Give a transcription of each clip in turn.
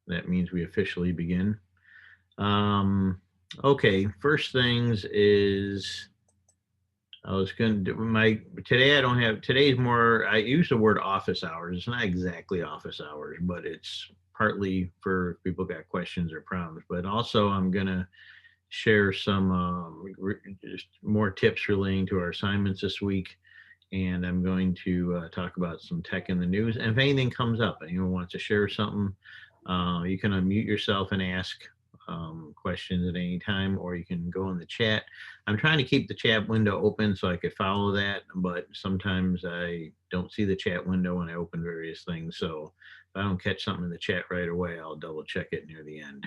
That means we officially begin. Okay, first things is I was going to do my today. I don't have today's more. I use the word office hours. It's not exactly office hours, but it's partly for if people got questions or problems. But also, I'm going to share some just more tips relating to our assignments this week. And I'm going to talk about some tech in the news. And if anything comes up, anyone wants to share something, you can unmute yourself and ask questions at any time, or you can go in the chat. I'm trying to keep the chat window open so I could follow that, but sometimes I don't see the chat window when I open various things. So if I don't catch something in the chat right away, I'll double check it near the end.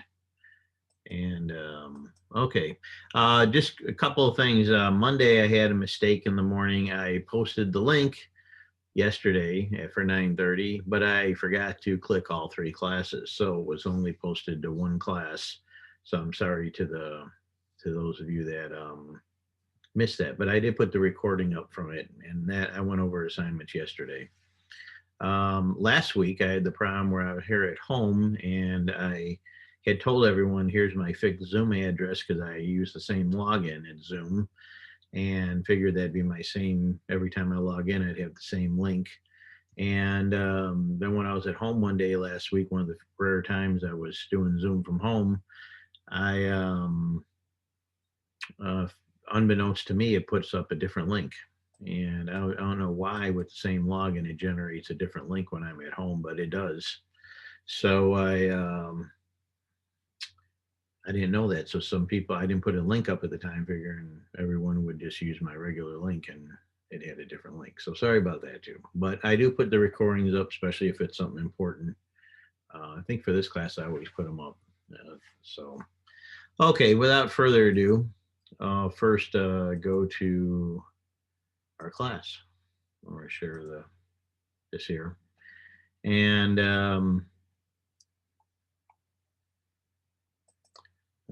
And okay, just a couple of things. Monday, I had a mistake in the morning. I posted the link yesterday for 9:30, but I forgot to click all three classes, so it was only posted to one class. So I'm sorry to those of you that missed that, but I did put the recording up from it, and that I went over assignments yesterday. Last week, I had the problem where I was here at home and I had told everyone, here's my fixed Zoom address because I use the same login at Zoom and figured that'd be my same every time I log in, I'd have the same link. And then when I was at home one day last week, one of the rare times I was doing Zoom from home, I, uh, unbeknownst to me, it puts up a different link. And I don't know why with the same login, it generates a different link when I'm at home, but it does. So I didn't know that. So some people, I didn't put a link up at the time, figuring everyone would just use my regular link and it had a different link. So sorry about that too. But I do put the recordings up, especially if it's something important. I think for this class, I always put them up. So, okay, without further ado, first go to our class. I'm going to share this here. And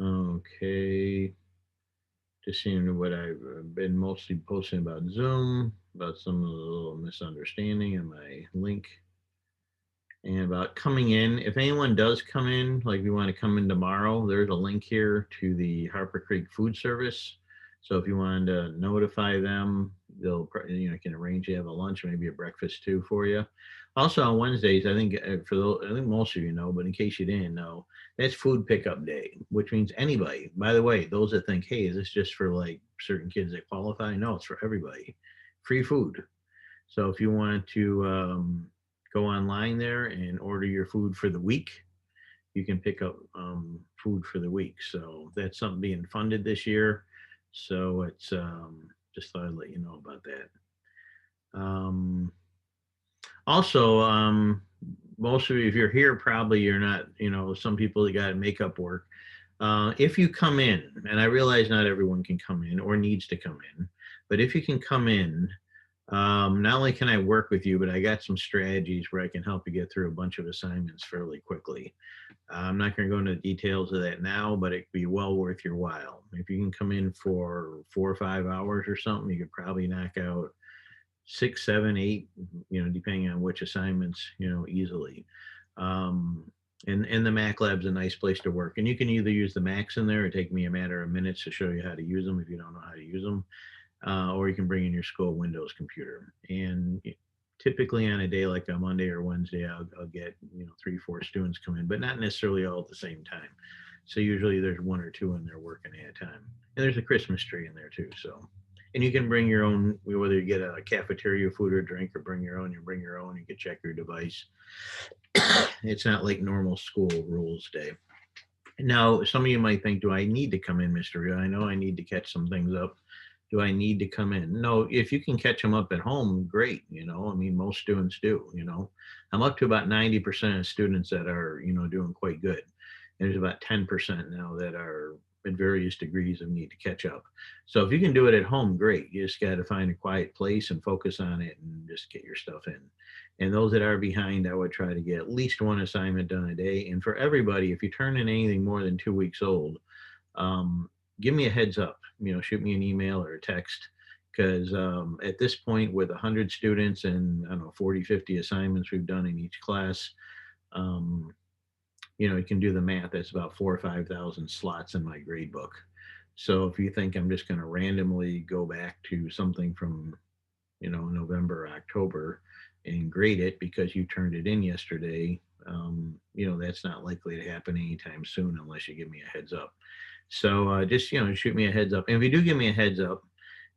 okay, just seeing what I've been mostly posting about Zoom, about some of the little misunderstanding in my link, and about coming in. If anyone does come in, like if you want to come in tomorrow, there's a link here to the Harper Creek Food Service. So if you wanted to notify them, they'll can arrange to have a lunch, maybe a breakfast too for you. Also on Wednesdays, I think for those, I think most of you know, but in case you didn't know, that's food pickup day, which means anybody. By the way, those that think, hey, is this just for like certain kids that qualify? No, it's for everybody. Free food. So if you want to go online there and order your food for the week, you can pick up food for the week. So that's something being funded this year. So it's just thought I'd let you know about that. Also, most of you, if you're here, probably you're not, some people that got makeup work. If you come in, and I realize not everyone can come in or needs to come in, but if you can come in, not only can I work with you, but I got some strategies where I can help you get through a bunch of assignments fairly quickly. I'm not going to go into the details of that now, but it could be well worth your while. If you can come in for 4 or 5 hours or something, you could probably knock out 6, 7, 8, depending on which assignments, easily. And the Mac Lab's a nice place to work. And you can either use the Macs in there or take me a matter of minutes to show you how to use them if you don't know how to use them. Or you can bring in your school Windows computer. And typically on a day like a Monday or Wednesday, I'll get 3, 4 students come in, but not necessarily all at the same time. So usually there's 1 or 2 in there working at a time. And there's a Christmas tree in there too. So, and you can bring your own, whether you get a cafeteria food or drink or bring your own, you bring your own. You can check your device. It's not like normal school rules day. Now, some of you might think, do I need to come in, Mr. Rio? I know I need to catch some things up. Do I need to come in? No, if you can catch them up at home, great. I mean, most students do. I'm up to about 90% of students that are, doing quite good. And there's about 10% now that are at various degrees of need to catch up. So if you can do it at home, great. You just got to find a quiet place and focus on it and just get your stuff in. And those that are behind, I would try to get at least one assignment done a day. And for everybody, if you turn in anything more than 2 weeks old, give me a heads up, shoot me an email or a text. Because at this point, with 100 students and I don't know, 40, 50 assignments we've done in each class, you can do the math. That's about 4 or 5,000 slots in my grade book. So if you think I'm just going to randomly go back to something from, November, October and grade it because you turned it in yesterday, that's not likely to happen anytime soon unless you give me a heads up. So just, shoot me a heads up. And if you do give me a heads up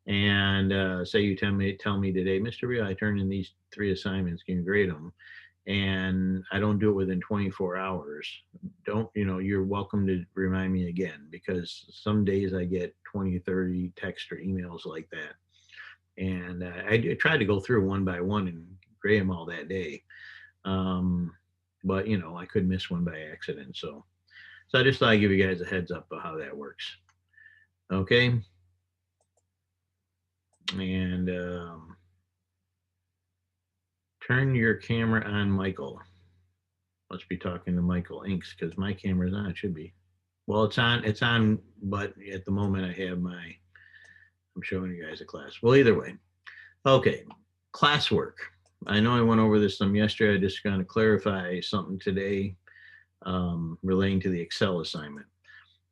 and say you tell me today, Mr. Rio, I turned in these 3 assignments, can you grade them? And I don't do it within 24 hours, you're welcome to remind me again, because some days I get 20, 30 text or emails like that. And I tried to go through one by one and grade them all that day. Um, but, I could miss one by accident. So I just thought I'd give you guys a heads up of how that works. Okay. And turn your camera on, Michael. Must be talking to Michael Inks because my camera's on. It should be. Well, it's on, but at the moment I'm showing you guys a class. Well, either way. Okay, classwork. I know I went over this some yesterday. I just going to clarify something today relating to the Excel assignment.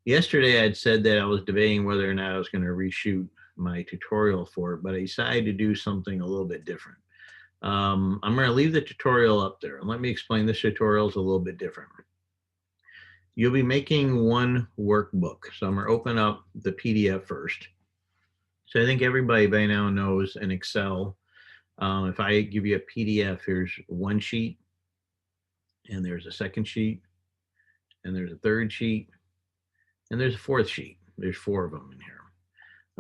Yesterday, I'd said that I was debating whether or not I was going to reshoot my tutorial for it, but I decided to do something a little bit different. I'm going to leave the tutorial up there. And let me explain, this tutorial is a little bit different. You'll be making one workbook. So I'm going to open up the PDF first. So I think everybody by now knows in Excel, if I give you a PDF, here's one sheet, and there's a second sheet, and there's a third sheet, and there's a fourth sheet. There's 4 of them in here.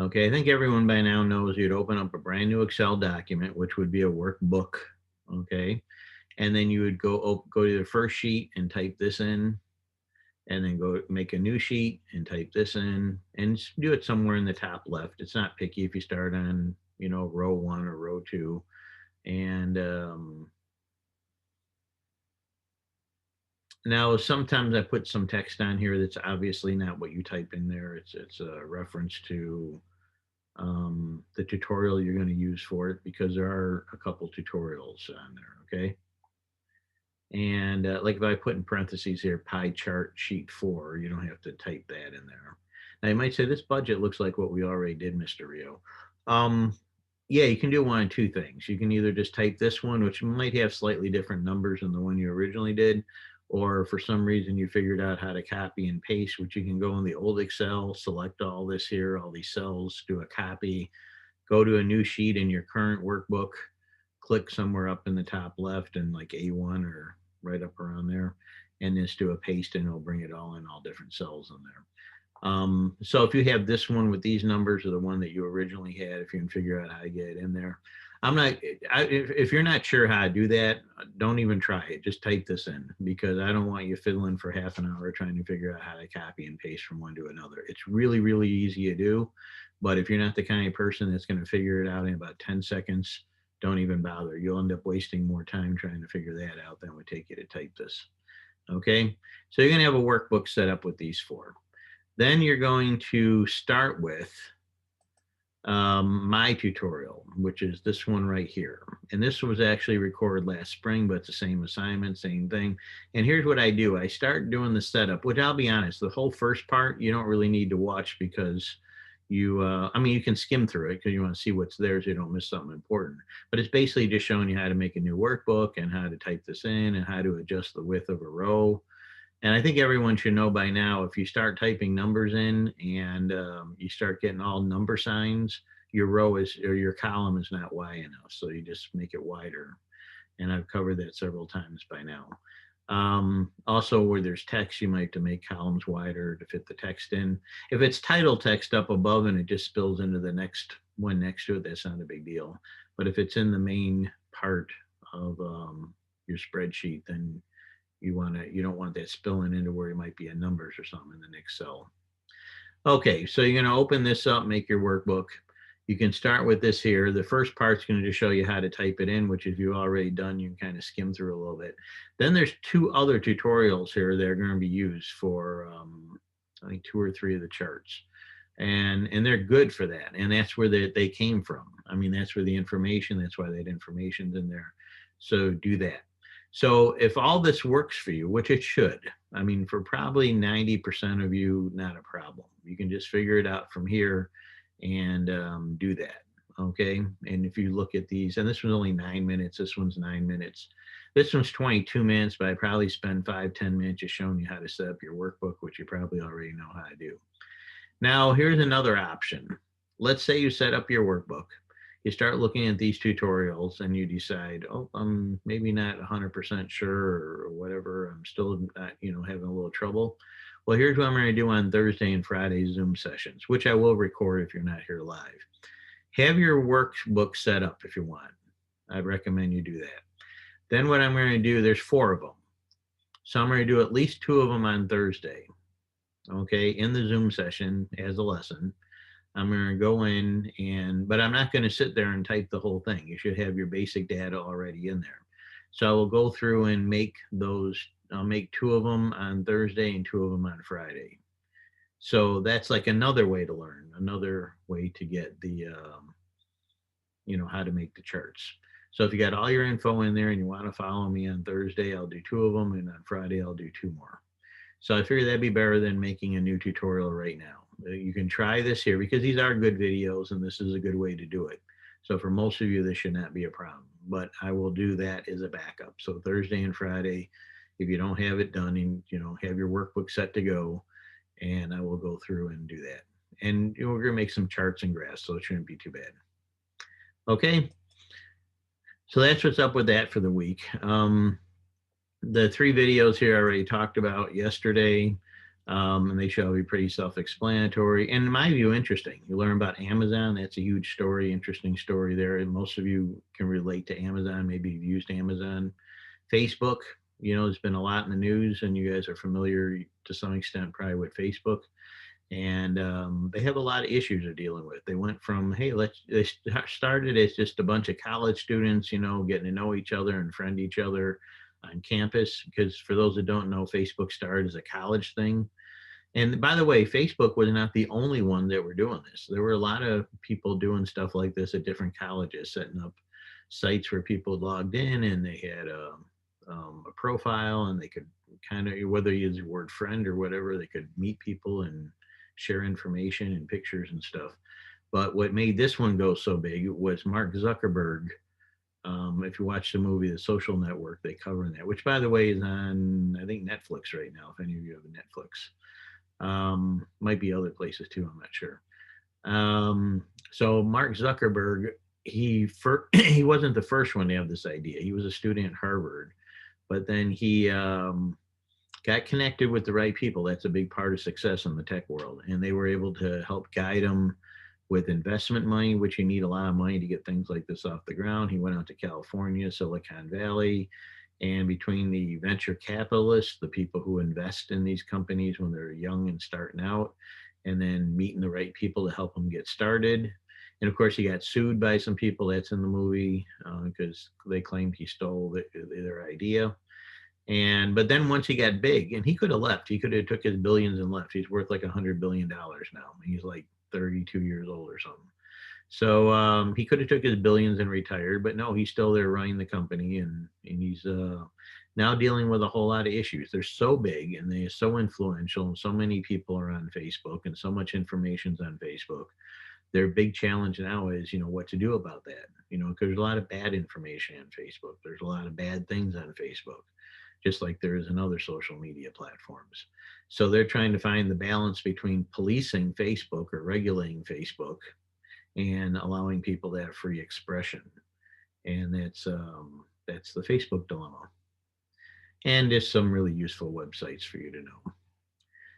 Okay, I think everyone by now knows you'd open up a brand new Excel document, which would be a workbook, okay? And then you would go to the first sheet and type this in, and then go make a new sheet and type this in, and do it somewhere in the top left. It's not picky if you start on, row 1 or row 2. And now sometimes I put some text on here that's obviously not what you type in there. It's a reference to the tutorial you're going to use for it, because there are a couple tutorials on there, okay? And like if I put in parentheses here, pie chart sheet 4, you don't have to type that in there. Now you might say, this budget looks like what we already did, Mr. Rio. Yeah, you can do one of 2 things. You can either just type this one, which might have slightly different numbers than the one you originally did, or for some reason you figured out how to copy and paste, which you can go in the old Excel, select all this here, all these cells, do a copy, go to a new sheet in your current workbook, click somewhere up in the top left and like A1 or right up around there, and just do a paste, and it'll bring it all in all different cells in there. So if you have this one with these numbers, or the one that you originally had, if you can figure out how to get it in there, if you're not sure how to do that, don't even try it. Just type this in, because I don't want you fiddling for half an hour trying to figure out how to copy and paste from one to another. It's really, really easy to do. But if you're not the kind of person that's going to figure it out in about 10 seconds, don't even bother. You'll end up wasting more time trying to figure that out than it would take you to type this. Okay, so you're going to have a workbook set up with these 4. Then you're going to start with my tutorial, which is this one right here. And this was actually recorded last spring, but it's the same assignment, same thing. And here's what I do. I start doing the setup, which I'll be honest, the whole first part, you don't really need to watch, because you can skim through it because you want to see what's there so you don't miss something important. But it's basically just showing you how to make a new workbook and how to type this in and how to adjust the width of a row. And I think everyone should know by now, if you start typing numbers in and you start getting all number signs, your row is, or your column is not wide enough. So you just make it wider. And I've covered that several times by now. Also, where there's text, you might have to make columns wider to fit the text in. If it's title text up above and it just spills into the next one next to it, that's not a big deal. But if it's in the main part of your spreadsheet, then you don't want that spilling into where it might be a numbers or something in the next cell. Okay, so you're going to open this up, make your workbook. You can start with this here. The first part's going to just show you how to type it in, which if you've already done, you can kind of skim through a little bit. Then there's 2 other tutorials here that are going to be used for, I think 2 or 3 of the charts. And they're good for that. And that's where they came from. I mean, that's where the information, that's why that information's in there. So do that. So if all this works for you, which it should, I mean, for probably 90% of you, not a problem. You can just figure it out from here and do that. Okay. And if you look at these, and this was only 9 minutes, this one's 9 minutes. This one's 22 minutes, but I probably spend 5, 10 minutes just showing you how to set up your workbook, which you probably already know how to do. Now, here's another option. Let's say you set up your workbook, you start looking at these tutorials, and you decide, oh, I'm maybe not 100% sure or whatever. I'm still not, having a little trouble. Well, here's what I'm going to do on Thursday and Friday Zoom sessions, which I will record if you're not here live. Have your workbook set up if you want. I'd recommend you do that. Then what I'm going to do, there's 4 of them. So I'm going to do at least 2 of them on Thursday, okay, in the Zoom session as a lesson. I'm going to go in but I'm not going to sit there and type the whole thing. You should have your basic data already in there. So I will go through and make those, I'll make 2 of them on Thursday and 2 of them on Friday. So that's like another way to learn, another way to get the, how to make the charts. So if you got all your info in there and you want to follow me on Thursday, I'll do 2 of them, and on Friday, I'll do 2 more. So I figured that'd be better than making a new tutorial right now. You can try this here because these are good videos and this is a good way to do it. So for most of you, this should not be a problem, but I will do that as a backup. So Thursday and Friday, if you don't have it done and, have your workbook set to go, and I will go through and do that. And we're going to make some charts and graphs, so it shouldn't be too bad. Okay. So that's what's up with that for the week. The 3 videos here I already talked about yesterday, and they shall be pretty self-explanatory. And in my view, interesting. You learn about Amazon. That's a huge story, interesting story there. And most of you can relate to Amazon. Maybe you've used Amazon. Facebook, there's been a lot in the news, and you guys are familiar to some extent probably with Facebook. And they have a lot of issues they're dealing with. They went from, hey, they started as just a bunch of college students, getting to know each other and friend each other on campus. Because for those that don't know, Facebook started as a college thing. And by the way, Facebook was not the only one that were doing this. There were a lot of people doing stuff like this at different colleges, setting up sites where people logged in and they had a profile, and they could kind of, whether you use the word friend or whatever, they could meet people and share information and pictures and stuff. But what made this one go so big was Mark Zuckerberg. If you watch the movie The Social Network, they cover that, which by the way is on, I think, Netflix right now, if any of you have a Netflix. Might be other places too, I'm not sure. So Mark Zuckerberg, he wasn't the first one to have this idea. He was a student at Harvard, but then he got connected with the right people. That's a big part of success in the tech world. And they were able to help guide him with investment money, which you need a lot of money to get things like this off the ground. He went out to California, Silicon Valley, and between the venture capitalists, the people who invest in these companies when they're young and starting out, and then meeting the right people to help them get started. And of course, he got sued by some people. That's in the movie because they claimed he stole their idea. But then once he got big, and he could have left, he could have took his billions and left. He's worth like $100 billion now. He's like 32 years old or something. So he could have took his billions and retired, but no, he's still there running the company, and he's now dealing with a whole lot of issues. They're so big and they're so influential, and so many people are on Facebook, and so much information's on Facebook. Their big challenge now is, what to do about that, because there's a lot of bad information on Facebook. There's a lot of bad things on Facebook, just like there is in other social media platforms. So they're trying to find the balance between policing Facebook or regulating Facebook and allowing people to have free expression. And that's the Facebook dilemma. And there's some really useful websites for you to know.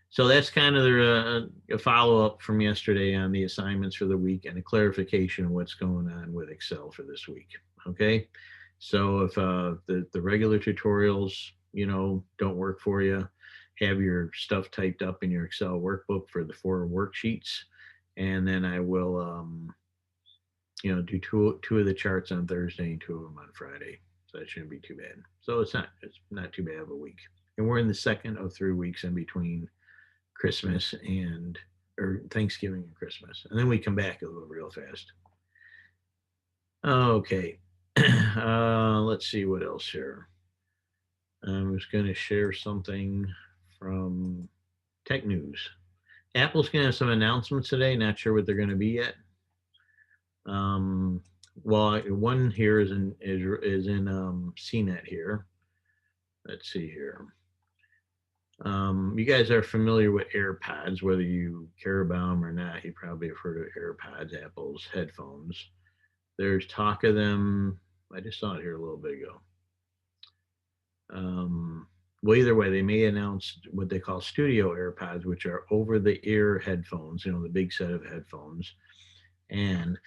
So that's kind of a follow-up from yesterday on the assignments for the week, and a clarification of what's going on with Excel for this week. Okay. So if the regular tutorials, don't work for you, have your stuff typed up in your Excel workbook for the 4 worksheets. And then I will, do two of the charts on Thursday and 2 of them on Friday. So that shouldn't be too bad. So it's not too bad of a week. And we're in the second of 3 weeks in between Christmas or Thanksgiving and Christmas. And then we come back a little real fast. Okay. Let's see what else here. I was going to share something from Tech News. Apple's going to have some announcements today. Not sure what they're going to be yet. Um, well, one here is in CNET here. Let's see here. You guys are familiar with AirPods, whether you care about them or not. You probably have heard of AirPods, Apple's headphones. There's talk of them. I just saw it here a little bit ago. Um, well, either way, they may announce what they call studio AirPods, which are over-the-ear headphones. The big set of headphones, and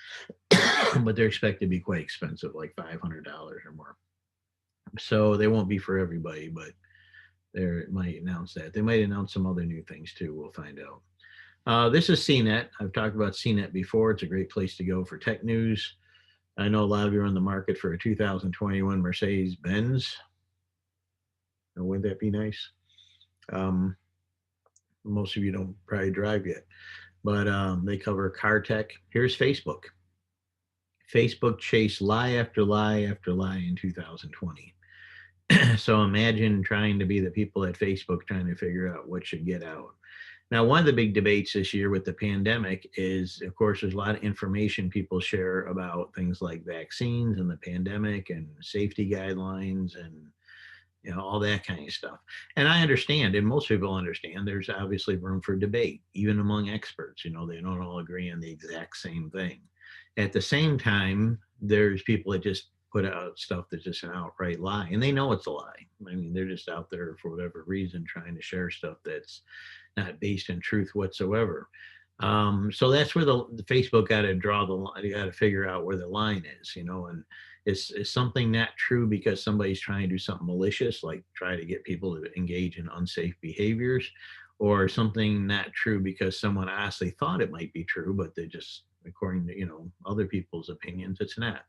but they're expected to be quite expensive, like $500 or more. So they won't be for everybody, but they might announce that. They might announce some other new things too. We'll find out. This is CNET. I've talked about CNET before. It's a great place to go for tech news. I know a lot of you are on the market for a 2021 Mercedes Benz. Wouldn't that be nice? Um, most of you don't probably drive yet, but they cover car tech. Here's Facebook. Facebook chased lie after lie after lie in 2020. So imagine trying to be the people at Facebook trying to figure out what should get out. Now, one of the big debates this year with the pandemic is, of course, there's a lot of information people share about things like vaccines and the pandemic and safety guidelines and all that kind of stuff. And I understand, and most people understand, there's obviously room for debate, even among experts. They don't all agree on the exact same thing. At the same time, there's people that just put out stuff that's just an outright lie, and they know it's a lie. I mean, they're just out there for whatever reason trying to share stuff that's not based in truth whatsoever. So that's where the Facebook got to draw the line. You got to figure out where the line is, and is something not true because somebody's trying to do something malicious, like try to get people to engage in unsafe behaviors, or something not true because someone honestly thought it might be true, but they just, according to other people's opinions, it's not.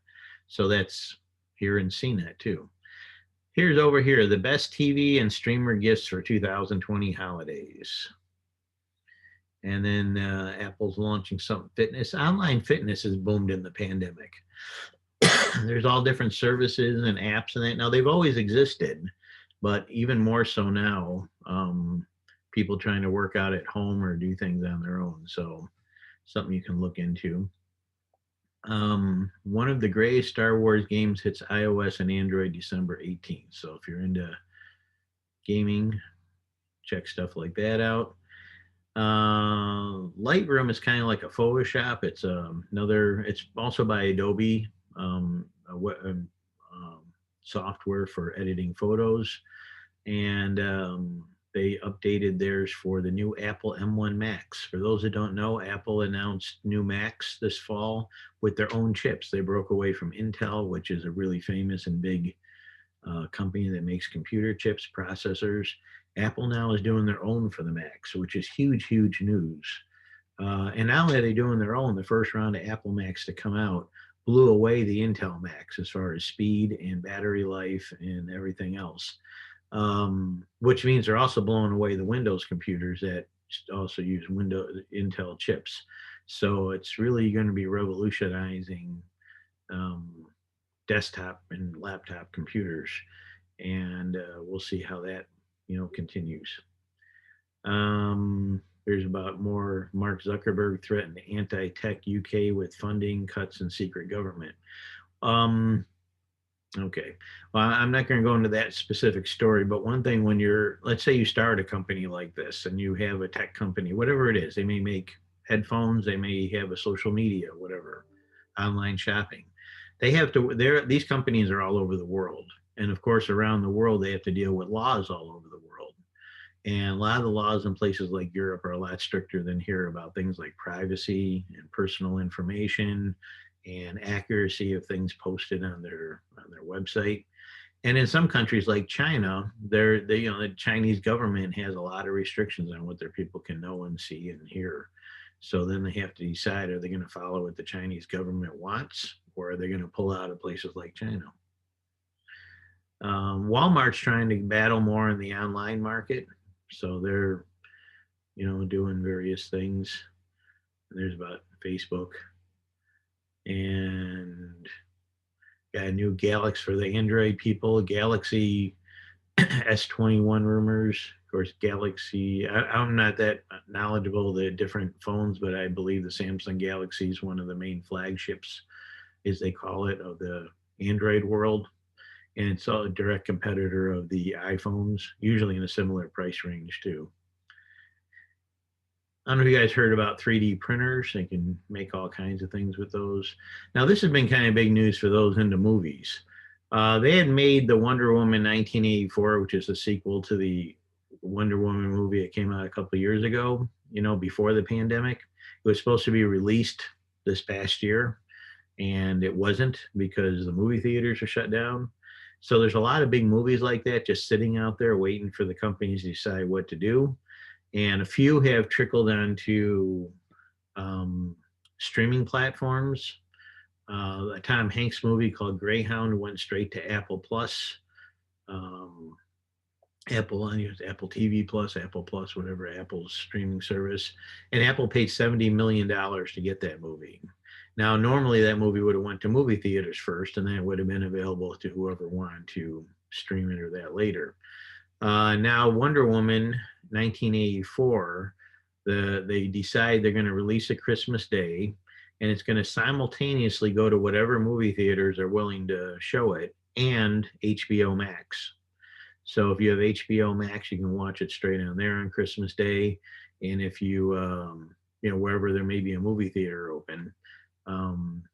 So that's here in CNET too. Here's over here the best TV and streamer gifts for 2020 holidays. And then Apple's launching some fitness. Online fitness has boomed in the pandemic. There's all different services and apps and that. Now they've always existed, but even more so now. People trying to work out at home or do things on their own. So something you can look into. One of the greatest Star Wars games hits iOS and Android December 18th. So if you're into gaming, check stuff like that out. Lightroom is kind of like a Photoshop. It's it's also by Adobe, software for editing photos, and they updated theirs for the new Apple M1 Max. For those that don't know, Apple announced new Macs this fall with their own chips. They broke away from Intel, which is a really famous and big company that makes computer chips, processors. Apple now is doing their own for the Macs, which is huge, huge news. And not only are they doing their own, the first round of Apple Macs to come out blew away the Intel Macs as far as speed and battery life and everything else. Which means they're also blowing away the Windows computers that also use Intel chips. So it's really going to be revolutionizing desktop and laptop computers, and we'll see how that continues. There's about more. Mark Zuckerberg threatened anti-tech UK with funding cuts and secret government. Okay, well, I'm not going to go into that specific story, but one thing, when let's say you start a company like this and you have a tech company, whatever it is, they may make headphones, they may have a social media, whatever, online shopping. These companies are all over the world. And of course, around the world, they have to deal with laws all over the world. And a lot of the laws in places like Europe are a lot stricter than here about things like privacy and personal information and accuracy of things posted on their website. And in some countries like China, the Chinese government has a lot of restrictions on what their people can know and see and hear. So then they have to decide, are they going to follow what the Chinese government wants, or are they going to pull out of places like China? Walmart's trying to battle more in the online market. So they're, doing various things. There's about Facebook, and got a new Galaxy for the Android people. Galaxy S21 rumors. Of course, Galaxy. I'm not that knowledgeable of the different phones, but I believe the Samsung Galaxy is one of the main flagships, as they call it, of the Android world. And it's a direct competitor of the iPhones, usually in a similar price range too. I don't know if you guys heard about 3D printers. They can make all kinds of things with those. Now, this has been kind of big news for those into movies. They had made the Wonder Woman 1984, which is a sequel to the Wonder Woman movie that came out a couple of years ago, before the pandemic. It was supposed to be released this past year, and it wasn't because the movie theaters are shut down. So there's a lot of big movies like that just sitting out there waiting for the companies to decide what to do. And a few have trickled onto um, streaming platforms. A Tom Hanks movie called Greyhound went straight to Apple Plus, um, Apple TV Plus, Apple Plus, whatever Apple's streaming service, and Apple paid $70 million to get that movie. Now, normally that movie would have went to movie theaters first, and then it would have been available to whoever wanted to stream it or that later. Now, Wonder Woman 1984, they decide they're going to release it Christmas Day, and it's going to simultaneously go to whatever movie theaters are willing to show it and HBO Max. So if you have HBO Max, you can watch it straight on there on Christmas Day. And if wherever there may be a movie theater open,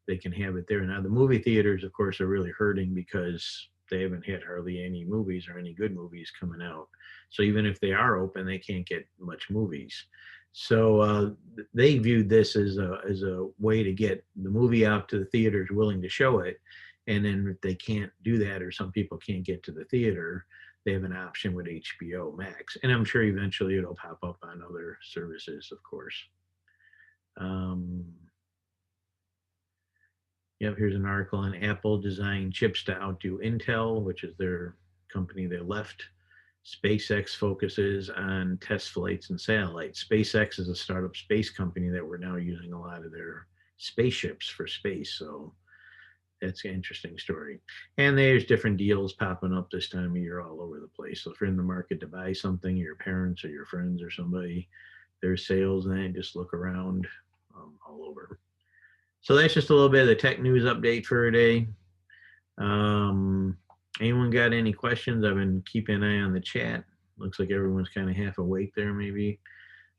they can have it there. Now, the movie theaters, of course, are really hurting because they haven't had hardly any movies or any good movies coming out. So even if they are open, they can't get much movies. So they viewed this as a way to get the movie out to the theaters willing to show it. And then if they can't do that, or some people can't get to the theater, they have an option with HBO Max. And I'm sure eventually it'll pop up on other services, of course. Yep, here's an article on Apple designing chips to outdo Intel, which is their company they left. SpaceX focuses on test flights and satellites. SpaceX is a startup space company that we're now using a lot of their spaceships for space. So that's an interesting story. And there's different deals popping up this time of year all over the place. So if you're in the market to buy something, your parents or your friends or somebody, there's sales, and then just look around all over. So that's just a little bit of the tech news update for today. Anyone got any questions? I've been keeping an eye on the chat. Looks like everyone's kind of half awake there, maybe.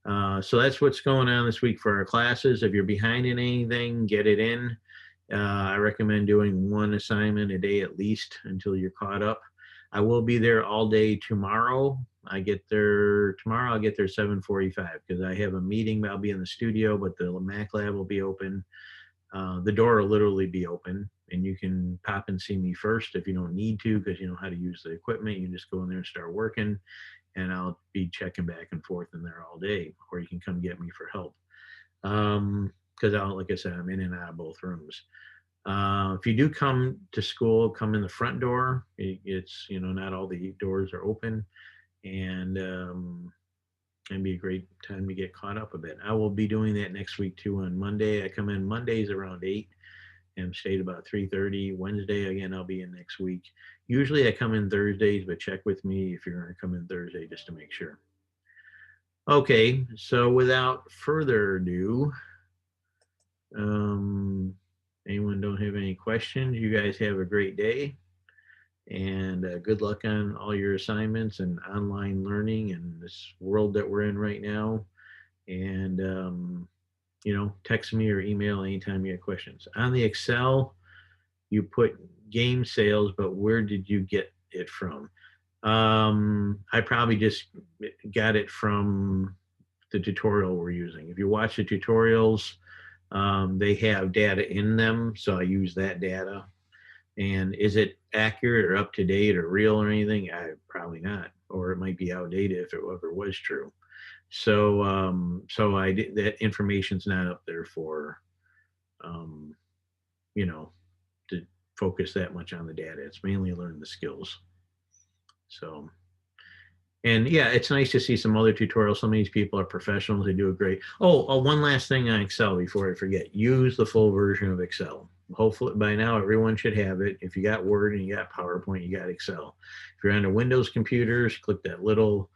So that's what's going on this week for our classes. If you're behind in anything, get it in. I recommend doing one assignment a day at least until you're caught up. I will be there all day tomorrow. I'll get there 7:45 because I have a meeting. I'll be in the studio, but the Mac lab will be open. The door will literally be open, and you can pop and see me first if you don't need to, because you know how to use the equipment. You can just go in there and start working, and I'll be checking back and forth in there all day, or you can come get me for help. Because like I said, I'm in and out of both rooms. If you do come to school, come in the front door. It's not all the doors are open, and it'd be a great time to get caught up a bit. I will be doing that next week too on Monday. I come in Mondays around 8 and stay about 3:30. Wednesday, again, I'll be in next week. Usually I come in Thursdays, but check with me if you're going to come in Thursday just to make sure. Okay, so without further ado, anyone don't have any questions? You guys have a great day, and good luck on all your assignments and online learning in this world that we're in right now. And text me or email anytime you have questions. On the Excel, you put game sales, but where did you get it from? I probably just got it from the tutorial we're using. If you watch the tutorials, they have data in them, so I use that data. And is it accurate or up to date or real or anything? Probably not, or it might be outdated if it ever was true. So that information's not up there for to focus that much on the data. It's mainly learn the skills. So, and yeah, it's nice to see some other tutorials. Some of these people are professionals. They do a great. Oh, one last thing on Excel before I forget. Use the full version of Excel. hopefully by now everyone should have it. If you got Word and you got PowerPoint, you got Excel. If you're on the Windows computers, click that little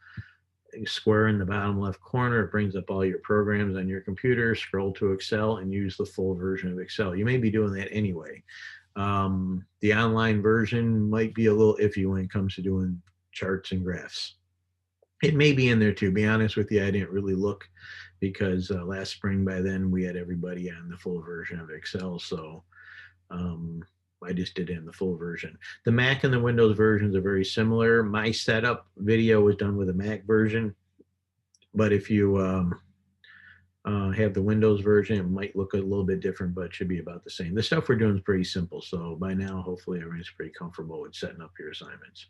square in the bottom left corner. It brings up all your programs on your computer. Scroll to Excel and use the full version of Excel. You may be doing that anyway. The online version might be a little iffy when it comes to doing charts and graphs. It may be in there too. Be honest with you, I didn't really look because last spring by then we had everybody on the full version of Excel. So um, I just did it in the full version. The Mac and the Windows versions are very similar. My setup video was done with a Mac version, but if you have the Windows version, it might look a little bit different, but it should be about the same. The stuff we're doing is pretty simple. So by now, hopefully everyone's pretty comfortable with setting up your assignments.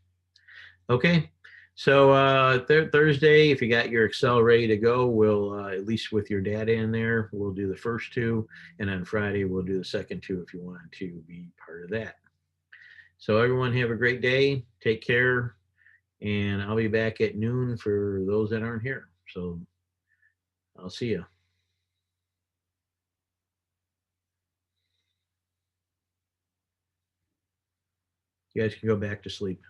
Okay. So Thursday, if you got your Excel ready to go, we'll at least with your data in there, we'll do the first two, and on Friday we'll do the second two if you want to be part of that. So everyone have a great day. Take care, and I'll be back at noon for those that aren't here. So I'll see you. You guys can go back to sleep.